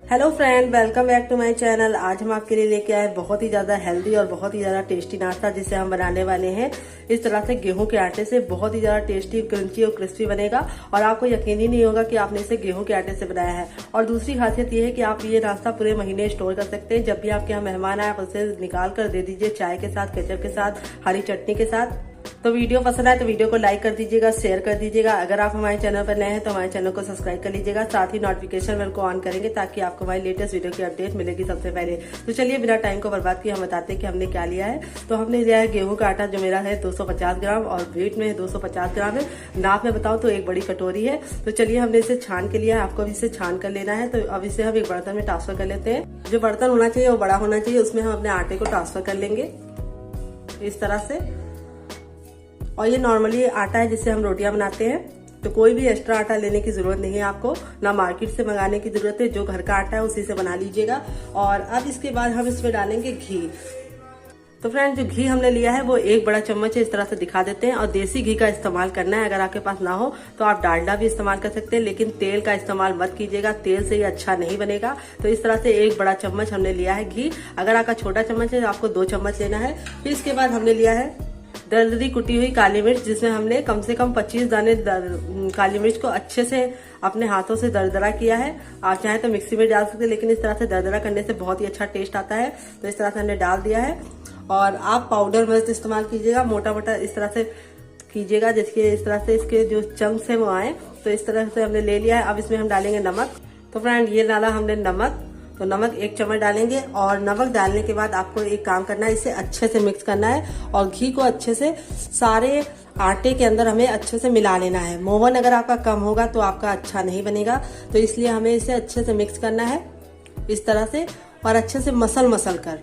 Hello friend, welcome back to my channel. आज हम आपके लिए लेके आए बहुत ही ज्यादा हेल्दी और बहुत ही ज्यादा टेस्टी नाश्ता, जिसे हम बनाने वाले हैं इस तरह से गेहूं के आटे से। बहुत ही ज्यादा टेस्टी, क्रंची और क्रिस्पी बनेगा और आपको यकीन ही नहीं होगा कि आपने इसे गेहूं के आटे से बनाया है। और दूसरी खासियत ये है कि आप ये नाश्ता पूरे महीने स्टोर कर सकते हैं। जब भी आपके यहाँ मेहमान आए, आप उसे निकाल कर दे दीजिए, चाय के साथ, केचप के साथ, हरी चटनी के साथ। तो वीडियो पसंद आए तो वीडियो को लाइक कर दीजिएगा, शेयर कर दीजिएगा। अगर आप हमारे चैनल पर नए हैं तो हमारे चैनल को सब्सक्राइब कर लीजिएगा, साथ ही नोटिफिकेशन बेल को ऑन करेंगे ताकि आपको हमारी लेटेस्ट वीडियो की अपडेट मिलेगी सबसे पहले। तो चलिए बिना टाइम को बर्बाद किए हम बताते हैं कि हमने क्या लिया है। तो हमने लिया है गेहूं का आटा, जो मेरा है 250 ग्राम और वेट में 250 ग्राम है। नाप में बताऊं तो एक बड़ी कटोरी है। तो चलिए हमने इसे छान के लिया है, आपको भी इसे छान कर लेना है। तो अब इसे हम एक बर्तन में ट्रांसफर कर लेते हैं। जो बर्तन होना चाहिए वो बड़ा होना चाहिए, उसमें हम अपने आटे को ट्रांसफर कर लेंगे इस तरह से। और ये नॉर्मली आटा है जिससे हम रोटियां बनाते हैं, तो कोई भी एक्स्ट्रा आटा लेने की जरूरत नहीं है आपको, ना मार्केट से मंगाने की जरूरत है। जो घर का आटा है उसी से बना लीजिएगा। और अब इसके बाद हम इसमें डालेंगे घी। तो फ्रेंड, जो घी हमने लिया है वो एक बड़ा चम्मच है, इस तरह से दिखा देते हैं। और देसी घी का इस्तेमाल करना है। अगर आपके पास ना हो तो आप डालडा भी इस्तेमाल कर सकते हैं, लेकिन तेल का इस्तेमाल मत कीजिएगा, तेल से ये अच्छा नहीं बनेगा। तो इस तरह से एक बड़ा चम्मच हमने लिया है घी। अगर आपका छोटा चम्मच है तो आपको 2 चम्मच लेना है। फिर इसके बाद हमने लिया है दरदरी कुटी हुई काली मिर्च, जिसमें हमने कम से कम 25 दाने काली मिर्च को अच्छे से अपने हाथों से दरदरा किया है। आप चाहे तो मिक्सी में डाल सकते हैं, लेकिन इस तरह से दरदरा करने से बहुत ही अच्छा टेस्ट आता है। तो इस तरह से हमने डाल दिया है। और आप पाउडर मिर्च इस्तेमाल कीजिएगा, मोटा मोटा इस तरह से कीजिएगा, जिसके इस तरह से इसके जो चंक्स है वो आए। तो इस तरह से हमने ले लिया है। अब इसमें हम डालेंगे नमक। तो फ्रेंड, ये डाला हमने नमक। तो नमक 1 चम्मच डालेंगे। और नमक डालने के बाद आपको एक काम करना है, इसे अच्छे से मिक्स करना है और घी को अच्छे से सारे आटे के अंदर हमें अच्छे से मिला लेना है। मोहन अगर आपका कम होगा तो आपका अच्छा नहीं बनेगा, तो इसलिए हमें इसे अच्छे से मिक्स करना है इस तरह से, और अच्छे से मसल कर।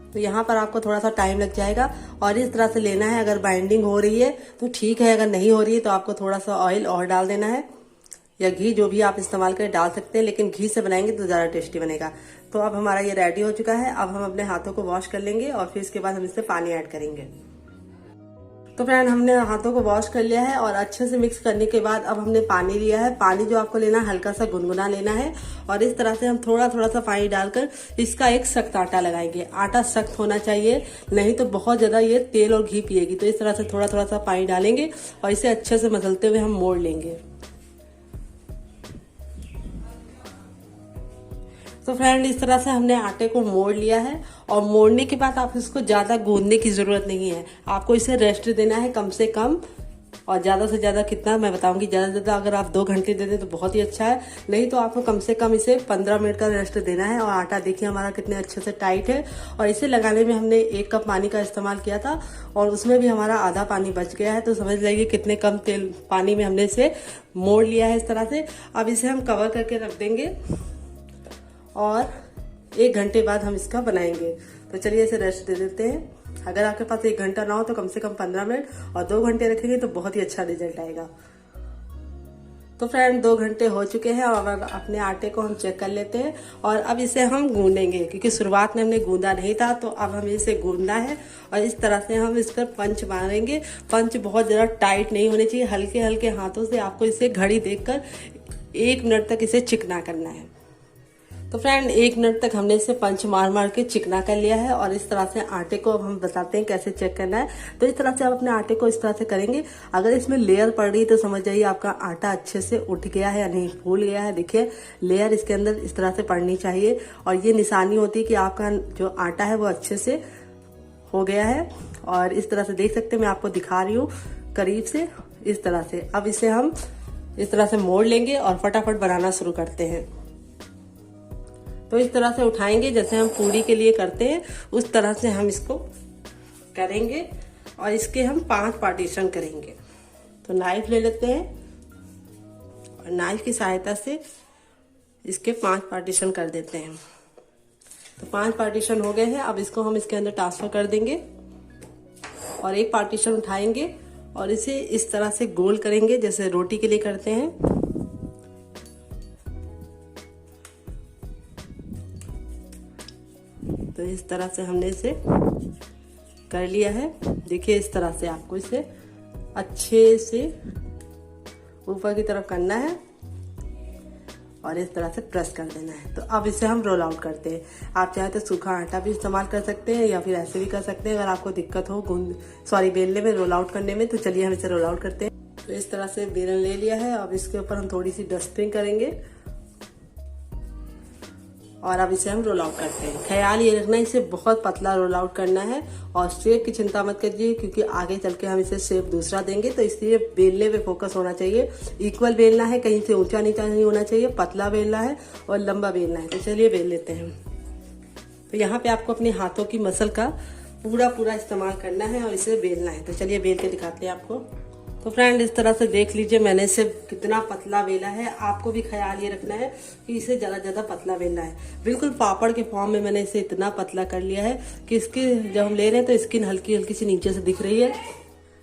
तो यहाँ पर आपको थोड़ा सा टाइम लग जाएगा और इस तरह से लेना है। अगर बाइंडिंग हो रही है तो ठीक है, अगर नहीं हो रही है तो आपको थोड़ा सा ऑयल और डाल देना है, या घी, जो भी आप इस्तेमाल करें डाल सकते हैं, लेकिन घी से बनाएंगे तो ज्यादा टेस्टी बनेगा। तो अब हमारा ये रेडी हो चुका है। अब हम अपने हाथों को वॉश कर लेंगे और फिर इसके बाद हम इसमें पानी ऐड करेंगे। तो फ्रेंड, हमने हाथों को वॉश कर लिया है और अच्छे से मिक्स करने के बाद अब हमने पानी लिया है। पानी जो आपको लेना है हल्का सा गुनगुना लेना है, और इस तरह से हम थोड़ा थोड़ा सा पानी डालकर इसका एक सख्त आटा लगाएंगे। आटा सख्त होना चाहिए, नहीं तो बहुत ज्यादा ये तेल और घी पिएगी। तो इस तरह से थोड़ा थोड़ा सा पानी डालेंगे और इसे अच्छे से मसलते हुए हम मोड़ लेंगे। तो फ्रेंड, इस तरह से हमने आटे को मोड़ लिया है। और मोड़ने के बाद आप इसको ज्यादा गूंदने की जरूरत नहीं है, आपको इसे रेस्ट देना है कम से कम। और ज्यादा से ज्यादा कितना मैं बताऊंगी, ज्यादा से ज्यादा अगर आप 2 घंटे दे दें तो बहुत ही अच्छा है, नहीं तो आपको कम से कम इसे 15 मिनट का रेस्ट देना है। और आटा देखिए हमारा कितने अच्छे से टाइट है। और इसे लगाने में हमने 1 कप पानी का इस्तेमाल किया था और उसमें भी हमारा आधा पानी बच गया है। तो समझ लीजिए कितने कम तेल पानी में हमने इसे मोड़ लिया है इस तरह से। अब इसे हम कवर करके रख देंगे और 1 घंटे बाद हम इसका बनाएंगे। तो चलिए इसे रेस्ट दे देते हैं। अगर आपके पास 1 घंटा ना हो तो कम से कम 15 मिनट, और 2 घंटे रखेंगे तो बहुत ही अच्छा रिजल्ट आएगा। तो फ्रेंड, 2 घंटे हो चुके हैं और अपने आटे को हम चेक कर लेते हैं। और अब इसे हम गूंदेंगे, क्योंकि शुरुआत में हमने गूंदा नहीं था, तो अब हमें इसे गूंदना है। और इस तरह से हम इस पर पंच मारेंगे। पंच बहुत ज्यादा टाइट नहीं होने चाहिए, हल्के हल्के हाथों से आपको इसे घड़ी देखकर 1 मिनट तक इसे चिकना करना है। तो फ्रेंड, 1 मिनट तक हमने इसे पंच मार मार के चिकना कर लिया है। और इस तरह से आटे को अब हम बताते हैं कैसे चेक करना है। तो इस तरह से आप अपने आटे को इस तरह से करेंगे। अगर इसमें लेयर पड़ रही है तो समझ जाइए आपका आटा अच्छे से उठ गया है या नहीं, फूल गया है। देखिए, लेयर इसके अंदर इस तरह से पड़नी चाहिए, और ये निशानी होती है कि आपका जो आटा है वो अच्छे से हो गया है। और इस तरह से देख सकते हैं, मैं आपको दिखा रही हूँ करीब से, इस तरह से। अब इसे हम इस तरह से मोड़ लेंगे और फटाफट बनाना शुरू करते हैं। तो इस तरह से उठाएंगे, जैसे हम पूरी के लिए करते हैं उस तरह से हम इसको करेंगे और इसके हम 5 पार्टीशन करेंगे। तो नाइफ ले लेते हैं और नाइफ की सहायता से इसके 5 पार्टीशन कर देते हैं। तो 5 पार्टीशन हो गए हैं। अब इसको हम इसके अंदर ट्रांसफर कर देंगे और एक पार्टीशन उठाएंगे और इसे इस तरह से गोल करेंगे, जैसे रोटी के लिए करते हैं। तो इस तरह से हमने इसे कर लिया है। देखिए, इस तरह से आपको इसे अच्छे से ऊपर की तरफ करना है और इस तरह से प्रेस कर देना है। तो अब इसे हम रोल आउट करते हैं। आप चाहे तो सूखा आटा भी इस्तेमाल कर सकते हैं या फिर ऐसे भी कर सकते हैं अगर आपको दिक्कत हो बेलने में, रोल आउट करने में। तो चलिए हम इसे रोल आउट करते हैं। तो इस तरह से बेलन ले लिया है। अब इसके ऊपर हम थोड़ी सी डस्टिंग करेंगे और अब इसे हम रोल आउट करते हैं। ख्याल ये रखना इसे बहुत पतला रोल आउट करना है और शेप की चिंता मत करिए क्योंकि आगे चल के हम इसे शेप दूसरा देंगे, तो इसलिए बेलने पे फोकस होना चाहिए। इक्वल बेलना है, कहीं से ऊंचा नीचा नहीं होना चाहिए, पतला बेलना है और लंबा बेलना है। तो चलिए बेल लेते हैं। तो यहाँ पे आपको अपने हाथों की मसल का पूरा इस्तेमाल करना है और इसे बेलना है। तो चलिए बेल के दिखाते हैं आपको। तो फ्रेंड इस तरह से देख लीजिए मैंने इसे कितना पतला बेला है। आपको भी ख्याल ये रखना है कि इसे ज्यादा पतला बेलना है। बिल्कुल पापड़ के फॉर्म में मैंने इसे इतना पतला कर लिया है कि इसकी जब हम ले रहे हैं तो स्किन हल्की सी नीचे से दिख रही है।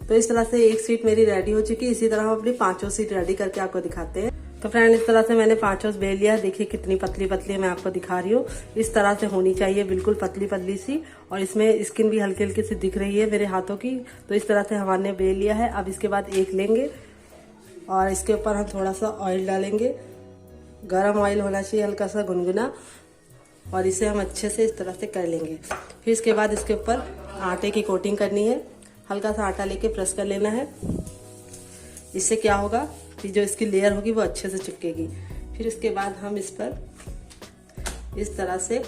तो इस तरह से एक शीट मेरी रेडी हो चुकी है। इसी तरह हम अपनी 5 शीट रेडी करके आपको दिखाते हैं। तो फ्रेंड इस तरह से मैंने 5 बेल लिया। देखिए कितनी पतली मैं आपको दिखा रही हूँ। इस तरह से होनी चाहिए, बिल्कुल पतली सी, और इसमें स्किन भी हल्की सी दिख रही है मेरे हाथों की। तो इस तरह से हमने बेल लिया है। अब इसके बाद एक लेंगे और इसके ऊपर हम थोड़ा सा ऑयल डालेंगे। गरम ऑयल होना चाहिए, हल्का सा गुनगुना, और इसे हम अच्छे से इस तरह से कर लेंगे। फिर इसके बाद इसके ऊपर आटे की कोटिंग करनी है। हल्का सा आटा लेके प्रेस कर लेना है। इससे क्या होगा कि जो इसकी लेयर होगी वो अच्छे से चिपकेगी। फिर इसके बाद हम इस पर इस तरह से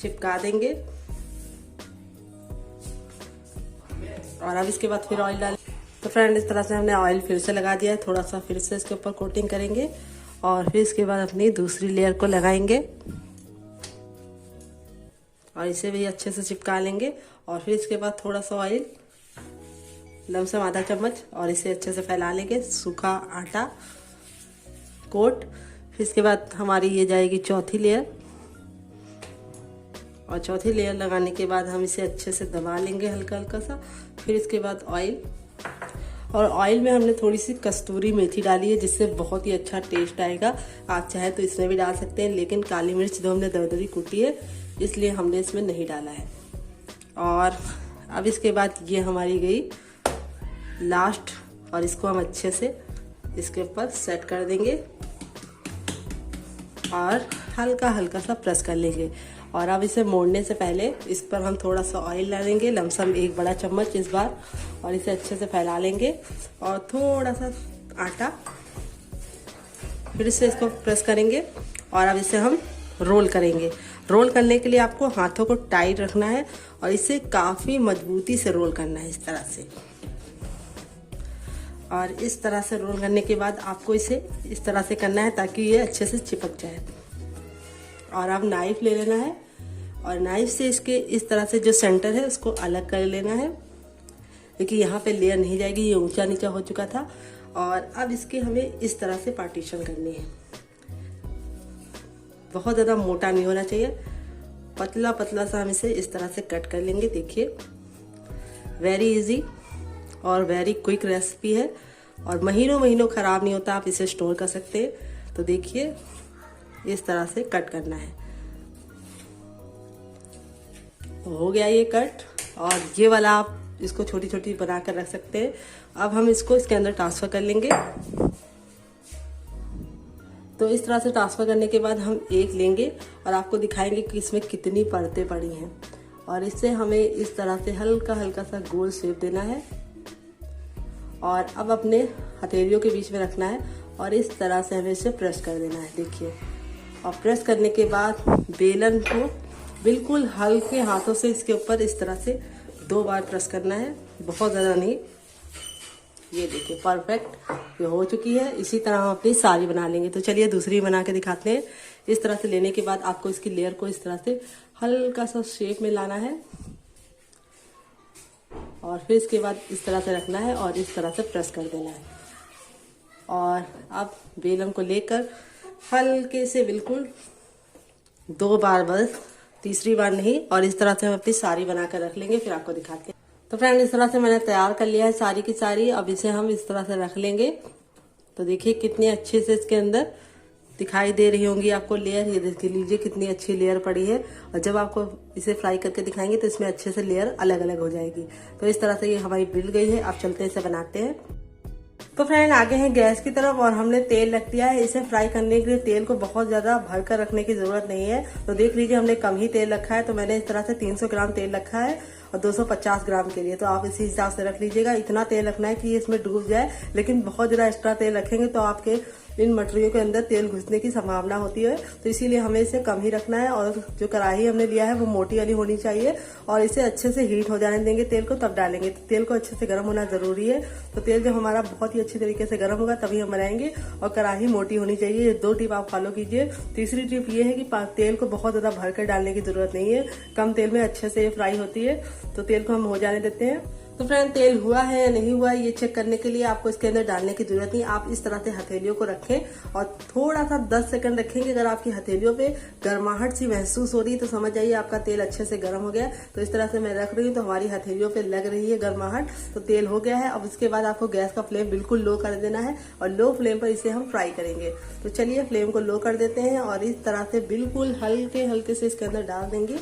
चिपका देंगे और अब इसके बाद फिर ऑयल डालें। तो फ्रेंड इस तरह से हमने ऑयल फिर से लगा दिया है। थोड़ा सा फिर से इसके ऊपर कोटिंग करेंगे और फिर इसके बाद अपनी दूसरी लेयर को लगाएंगे और इसे भी अच्छे से चिपका लेंगे। और फिर इसके बाद थोड़ा सा ऑयल, लमसम आधा चम्मच, और इसे अच्छे से फैला लेंगे। सूखा आटा कोट। फिर इसके बाद हमारी ये जाएगी चौथी लेयर, और चौथी लेयर लगाने के बाद हम इसे अच्छे से दबा लेंगे हल्का सा। फिर इसके बाद ऑयल, और ऑयल में हमने थोड़ी सी कस्तूरी मेथी डाली है जिससे बहुत ही अच्छा टेस्ट आएगा। आप चाहे तो इसमें भी डाल सकते हैं, लेकिन काली मिर्च जो हमने दरदरी कूटी है इसलिए हमने इसमें नहीं डाला है। और अब इसके बाद ये हमारी गई लास्ट, और इसको हम अच्छे से इसके ऊपर सेट कर देंगे और हल्का सा प्रेस कर लेंगे। और अब इसे मोड़ने से पहले इस पर हम थोड़ा सा ऑयल डालेंगे, लमसम 1 बड़ा चम्मच इस बार, और इसे अच्छे से फैला लेंगे और थोड़ा सा आटा, फिर इसे इसको प्रेस करेंगे और अब इसे हम रोल करेंगे। रोल करने के लिए आपको हाथों को टाइट रखना है और इसे काफी मजबूती से रोल करना है इस तरह से। और इस तरह से रोल करने के बाद आपको इसे इस तरह से करना है ताकि ये अच्छे से चिपक जाए। और अब नाइफ ले लेना है और नाइफ से इसके इस तरह से जो सेंटर है उसको अलग कर लेना है, क्योंकि यहाँ पे लेयर नहीं जाएगी, ये ऊंचा नीचा हो चुका था। और अब इसके हमें इस तरह से पार्टीशन करनी है। बहुत ज़्यादा मोटा नहीं होना चाहिए, पतला सा हम इसे इस तरह से कट कर लेंगे। देखिए वेरी इजी और वेरी क्विक रेसिपी है और महीनों खराब नहीं होता, आप इसे स्टोर कर सकते हैं। तो देखिए इस तरह से कट करना है। तो हो गया ये कट, और ये वाला आप इसको छोटी बना कर रख सकते हैं। अब हम इसको इसके अंदर ट्रांसफर कर लेंगे। तो इस तरह से ट्रांसफर करने के बाद हम एक लेंगे और आपको दिखाएंगे कि इसमें कितनी परतें पड़ी हैं, और इससे हमें इस तरह से हल्का सा गोल शेप देना है। और अब अपने हथेलियों के बीच में रखना है और इस तरह से हमें इसे प्रेस कर देना है। देखिए, और प्रेस करने के बाद बेलन को बिल्कुल हल्के हाथों से इसके ऊपर इस तरह से 2 बार प्रेस करना है, बहुत ज़्यादा नहीं। ये देखिए परफेक्ट ये हो चुकी है। इसी तरह हम अपनी सारी बना लेंगे। तो चलिए दूसरी बना के दिखाते हैं। इस तरह से लेने के बाद आपको इसकी लेयर को इस तरह से हल्का सा शेप में लाना है और फिर इसके बाद इस तरह से रखना है और इस तरह से प्रेस कर देना है। और अब बेलन को लेकर हल्के से बिल्कुल 2 बार, बस तीसरी बार नहीं, और इस तरह से हम अपनी सारी बनाकर रख लेंगे, फिर आपको दिखाते हैं। तो फ्रेंड इस तरह से मैंने तैयार कर लिया है सारी की सारी। अब इसे हम इस तरह से रख लेंगे। तो देखिए कितनी अच्छे से इसके अंदर दिखाई दे रही होंगी आपको लेयर। ये देख लीजिए कितनी अच्छी लेयर पड़ी है, और जब आपको इसे फ्राई करके दिखाएंगे तो इसमें अच्छे से लेयर अलग अलग हो जाएगी। तो इस तरह से ये हमारी बिल गई है। अब चलते हैं इसे बनाते हैं। तो फ्रेंड आगे हैं गैस की तरफ और हमने तेल रख दिया है। इसे फ्राई करने के लिए तेल को बहुत ज्यादा भरकर रखने की जरूरत नहीं है। तो देख लीजिए हमने कम ही तेल रखा है। तो मैंने इस तरह से 300 ग्राम तेल रखा है और 250 ग्राम के लिए। तो आप इसी हिसाब से रख लीजिएगा। इतना तेल रखना है कि इसमें डूब जाए, लेकिन बहुत ज्यादा एक्स्ट्रा तेल रखेंगे तो आपके इन मटरियों के अंदर तेल घुसने की संभावना होती है। तो इसीलिए हमें इसे कम ही रखना है। और जो कढ़ाई हमने लिया है वो मोटी वाली होनी चाहिए और इसे अच्छे से हीट हो जाने देंगे तेल को, तब डालेंगे। तो तेल को अच्छे से गर्म होना जरूरी है। तो तेल जब हमारा बहुत ही अच्छे तरीके से गर्म होगा तभी हम बनाएंगे। और कढ़ाई मोटी होनी चाहिए। ये 2 टिप आप फॉलो कीजिए। तीसरी टिप ये है कि तेल को बहुत ज्यादा भरकर डालने की जरूरत नहीं है। कम तेल में अच्छे से फ्राई होती है। तो तेल को हम हो जाने देते हैं। तो फ्रेंड तेल हुआ है या नहीं हुआ ये चेक करने के लिए आपको इसके अंदर डालने की जरूरत नहीं। आप इस तरह से हथेलियों को रखें और थोड़ा सा 10 सेकंड रखेंगे। अगर आपकी हथेलियों पे गर्माहट सी महसूस हो रही है तो समझ जाइए आपका तेल अच्छे से गर्म हो गया। तो इस तरह से मैं रख रही हूँ तो हमारी हथेलियों पे लग रही है गर्माहट, तो तेल हो गया है। अब उसके बाद आपको गैस का फ्लेम बिल्कुल लो कर देना है और लो फ्लेम पर इसे हम फ्राई करेंगे। तो चलिए फ्लेम को लो कर देते हैं और इस तरह से बिल्कुल हल्के हल्के से इसके अंदर डाल देंगे।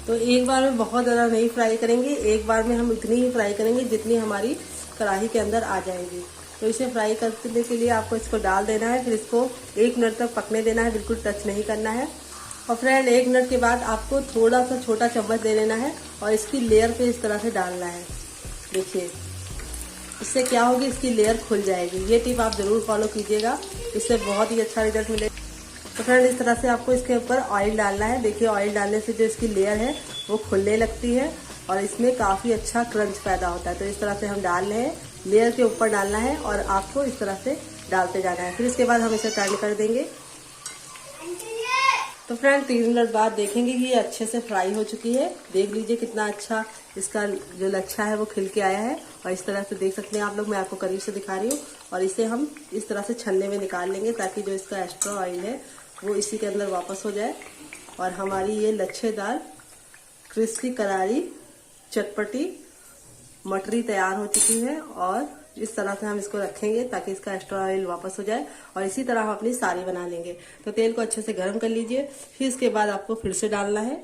तो एक बार में बहुत ज्यादा नहीं फ्राई करेंगे, एक बार में हम इतनी ही फ्राई करेंगे जितनी हमारी कढ़ाई के अंदर आ जाएगी। तो इसे फ्राई करने के लिए आपको इसको डाल देना है, फिर इसको 1 मिनट तक पकने देना है, बिल्कुल टच नहीं करना है। और फ्रेंड 1 मिनट के बाद आपको थोड़ा सा छोटा चम्मच ले लेना है और इसकी लेयर पे इस तरह से डालना है। देखिए इससे क्या होगी, इसकी लेयर खुल जाएगी। ये टिप आप जरूर फॉलो कीजिएगा, इससे बहुत ही अच्छा रिजल्ट मिलेगा। तो फ्रेंड इस तरह से आपको इसके ऊपर ऑयल डालना है। देखिए ऑयल डालने से जो इसकी लेयर है वो खुलने लगती है और इसमें काफी अच्छा क्रंच पैदा होता है। तो इस तरह से हम डाल रहे हैं, लेयर के ऊपर डालना है और आपको इस तरह से डालते जाना है। फिर इसके बाद हम इसे टर्न कर देंगे। तो फ्रेंड 3 मिनट बाद देखेंगे कि ये अच्छे से फ्राई हो चुकी है। देख लीजिए कितना अच्छा इसका जो लच्छा है वो खिल के आया है। और इस तरह से देख सकते हैं आप लोग, मैं आपको करीब से दिखा रही हूँ। और इसे हम इस तरह से छन्ने में निकाल लेंगे ताकि जो इसका एक्स्ट्रा ऑयल है वो इसी के अंदर वापस हो जाए। और हमारी ये लच्छेदार क्रिस्पी करारी चटपटी मटरी तैयार हो चुकी है। और इस तरह से हम इसको रखेंगे ताकि इसका एक्स्ट्रा ऑयल वापस हो जाए। और इसी तरह हम अपनी सारी बना लेंगे। तो तेल को अच्छे से गर्म कर लीजिए, फिर इसके बाद आपको फिर से डालना है।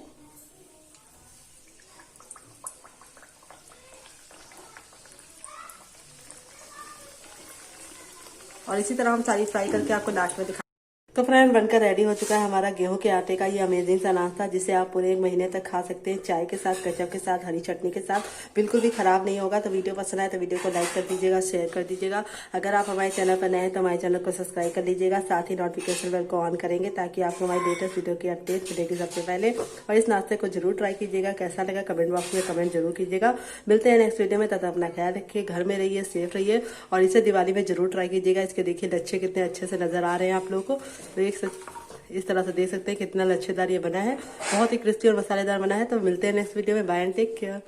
और इसी तरह हम सारी फ्राई करके आपको लास्ट में दिखा। तो फ्रेंड बनकर रेडी हो चुका है हमारा गेहूं के आटे का ये अमेजिंग सा नाश्ता, जिसे आप पूरे 1 महीने तक खा सकते हैं, चाय के साथ, केचप के साथ, हरी चटनी के साथ। बिल्कुल भी खराब नहीं होगा। तो वीडियो पसंद आए तो वीडियो को लाइक कर दीजिएगा, शेयर कर दीजिएगा। अगर आप हमारे चैनल पर नए हैं तो हमारे चैनल को सब्सक्राइब कर लीजिएगा, साथ ही नोटिफिकेशन बेल को ऑन करेंगे ताकि आपको हमारी लेटेस्ट वीडियो की अपडेट मिलेगी सबसे पहले। और इस नाश्ते को जरूर ट्राई कीजिएगा, कैसा लगा कमेंट बॉक्स में कमेंट जरूर कीजिएगा। मिलते हैं नेक्स्ट वीडियो में, तब अपना ख्याल रखिए, घर में रहिए, सेफ रहिए। और इसे दिवाली में जरूर ट्राई कीजिएगा। इसके देखिए लच्छे कितने अच्छे से नजर आ रहे हैं आप लोगों को। तो इस तरह से देख सकते हैं कितना लच्छेदार ये बना है, बहुत ही क्रिस्पी और मसालेदार बना है। तो मिलते हैं नेक्स्ट वीडियो में। Bye and take care.